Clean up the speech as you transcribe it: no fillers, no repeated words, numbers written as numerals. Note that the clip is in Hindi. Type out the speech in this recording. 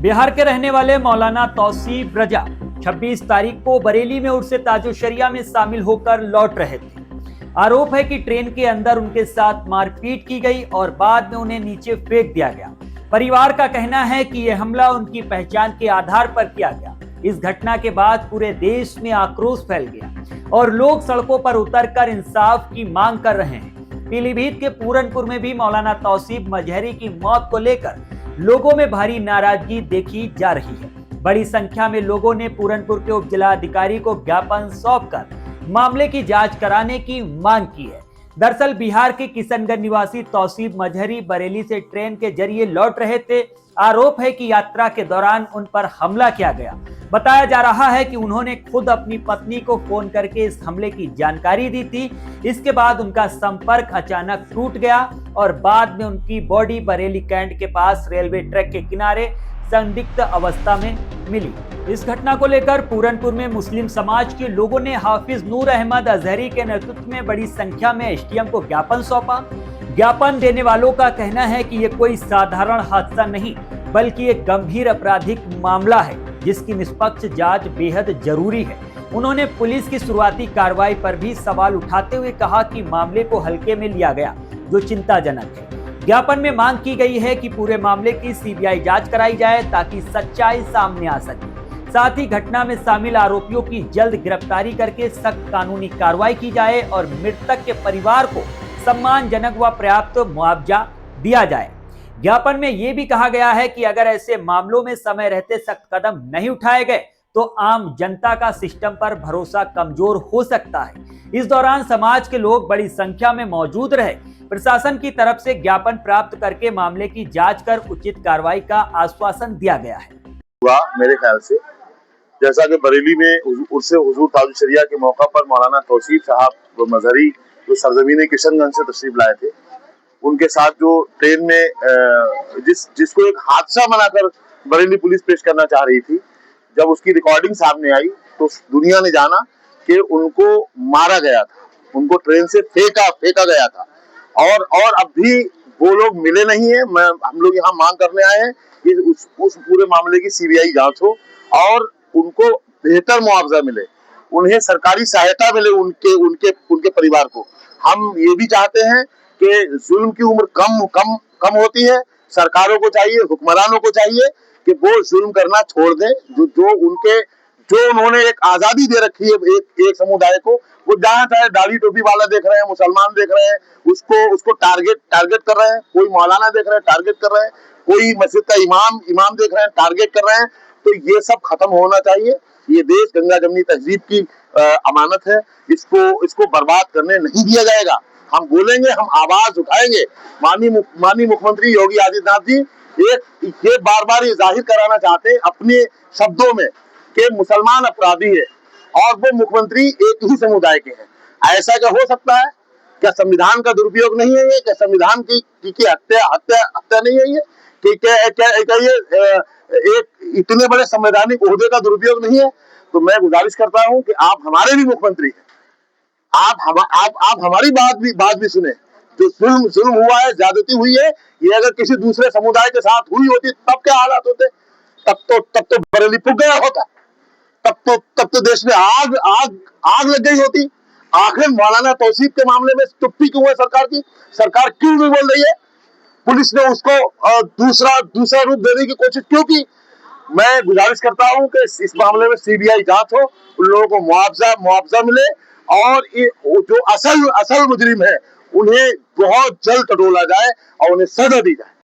बिहार के रहने वाले मौलाना तौसीफ रजा 26 तारीख को बरेली में उर्से ताजुशरिया में शामिल होकर लौट रहे थे। आरोप है कि ट्रेन के अंदर उनके साथ मारपीट की गई और बाद में उन्हें नीचे फेंक दिया गया। परिवार का कहना है कि यह हमला उनकी पहचान के आधार पर किया गया। इस घटना के बाद पूरे देश में आक्रोश फैल गया और लोग सड़कों पर उतरकर इंसाफ की मांग कर रहे हैं। पीलीभीत के पूरनपुर में भी मौलाना तौसीफ मजहरी की मौत को लेकर लोगों में भारी नाराजगी देखी जा रही है। बड़ी संख्या में लोगों ने पूरनपुर के उपजिलाधिकारी को ज्ञापन सौंपकर मामले की जांच कराने की मांग की है। दरअसल बिहार के किशनगंज निवासी तौसीफ मजहरी बरेली से ट्रेन के जरिए लौट रहे थे। आरोप है कि यात्रा के दौरान उन पर हमला किया गया। बताया जा रहा है कि उन्होंने खुद अपनी पत्नी को फोन करके इस हमले की जानकारी दी थी। इसके बाद उनका संपर्क अचानक टूट गया और बाद में उनकी बॉडी बरेली कैंट के पास रेलवे ट्रैक के किनारे संदिग्ध अवस्था में मिली। इस घटना को लेकर पूरनपुर में मुस्लिम समाज के लोगों ने हाफिज नूर अहमद अजहरी के नेतृत्व में बड़ी संख्या में एसडीएम को ज्ञापन सौंपा। ज्ञापन देने वालों का कहना है कि यह कोई साधारण हादसा नहीं बल्कि एक गंभीर आपराधिक मामला है जिसकी निष्पक्ष जांच बेहद जरूरी है। उन्होंने पुलिस की शुरुआती कार्रवाई पर भी सवाल उठाते हुए कहा कि मामले को हल्के में लिया गया जो चिंताजनक है। ज्ञापन में मांग की गई है कि पूरे मामले की सीबीआई जांच कराई जाए ताकि सच्चाई सामने आ सके। साथ ही घटना में शामिल आरोपियों की जल्द गिरफ्तारी करके सख्त कानूनी कार्रवाई की जाए और मृतक के परिवार को सम्मानजनक व पर्याप्त मुआवजा दिया जाए। ज्ञापन में यह भी कहा गया है कि अगर ऐसे मामलों में समय रहते सख्त कदम नहीं उठाए गए तो आम जनता का सिस्टम पर भरोसा कमजोर हो सकता है। इस दौरान समाज के लोग बड़ी संख्या में मौजूद रहे। प्रशासन की तरफ से ज्ञापन प्राप्त करके मामले की जांच कर उचित कार्रवाई का आश्वासन दिया गया है। मेरे ख्याल से जैसा कि बरेली में उर्से हुजूर ताजुशरिया के मौका पर मौलाना तौसीफ साहब मजहरी जो सरजमीन किशनगंज से तशरीफ लाए थे, उनके साथ जो ट्रेन में जिसको एक हादसा बनाकर बरेली पुलिस पेश करना चाह रही थी, जब उसकी रिकॉर्डिंग सामने आई तो दुनिया ने जाना कि उनको मारा गया था, उनको ट्रेन से फेंका गया था और अब भी वो लोग मिले नहीं है। हम लोग यहाँ मांग करने आए हैं कि उस पूरे मामले की सीबीआई जांच हो और उनको बेहतर मुआवजा मिले, उन्हें सरकारी सहायता मिले उनके परिवार को। हम ये भी चाहते हैं कि जुल्म की उम्र कम होती है। सरकारों को चाहिए, हुक्मरानों को चाहिए कि वो जुल्म करना छोड़ दें। जो उन्होंने एक आजादी दे रखी है एक समुदाय को, वो जहाँ चाहे दाढ़ी टोपी वाला देख रहे हैं, मुसलमान देख रहे हैं, उसको टारगेट कर रहे हैं। कोई मौलाना देख रहे हैं, टारगेट कर रहे हैं, कोई मस्जिद का इमाम देख रहे हैं, टारगेट कर रहे हैं। तो ये सब खत्म होना चाहिए। ये देश गंगा जमनी तहजीब की अमानत है, इसको बर्बाद करने नहीं दिया जाएगा। हम बोलेंगे, हम आवाज उठाएंगे। माननीय मुख्यमंत्री योगी आदित्यनाथ जी ये बार ये जाहिर कराना चाहते हैं अपने शब्दों में कि मुसलमान अपराधी है और वो मुख्यमंत्री एक ही समुदाय के हैं। ऐसा क्या हो सकता है? क्या संविधान का दुरुपयोग नहीं है ये? क्या संविधान की हत्या नहीं है ये? क्या ये एक इतने बड़े संवैधानिक ओहदे का दुरुपयोग नहीं है? तो मैं गुजारिश करता हूं कि आप हमारे भी मुख्यमंत्री हैं, आप हमारी बात भी सुने। जो जुल्म हुआ है, ज्यादती हुई है, ये अगर किसी दूसरे समुदाय के साथ हुई होती तब क्या हालात होते? तब तो बरेली फूक गया होता। तब तो देश में आग लग गई होती। आखिर मौलाना तौसीफ के मामले में चुप्पी क्यों है सरकार की? सरकार क्यों नहीं बोल रही है? पुलिस ने उसको दूसरा रूप देने की कोशिश क्यों की? मैं गुजारिश करता हूं कि इस मामले में सीबीआई जांच हो, उन लोगों को मुआवजा मिले और जो असल मुजरिम है उन्हें बहुत जल्द टटोला जाए और उन्हें सजा दी जाए।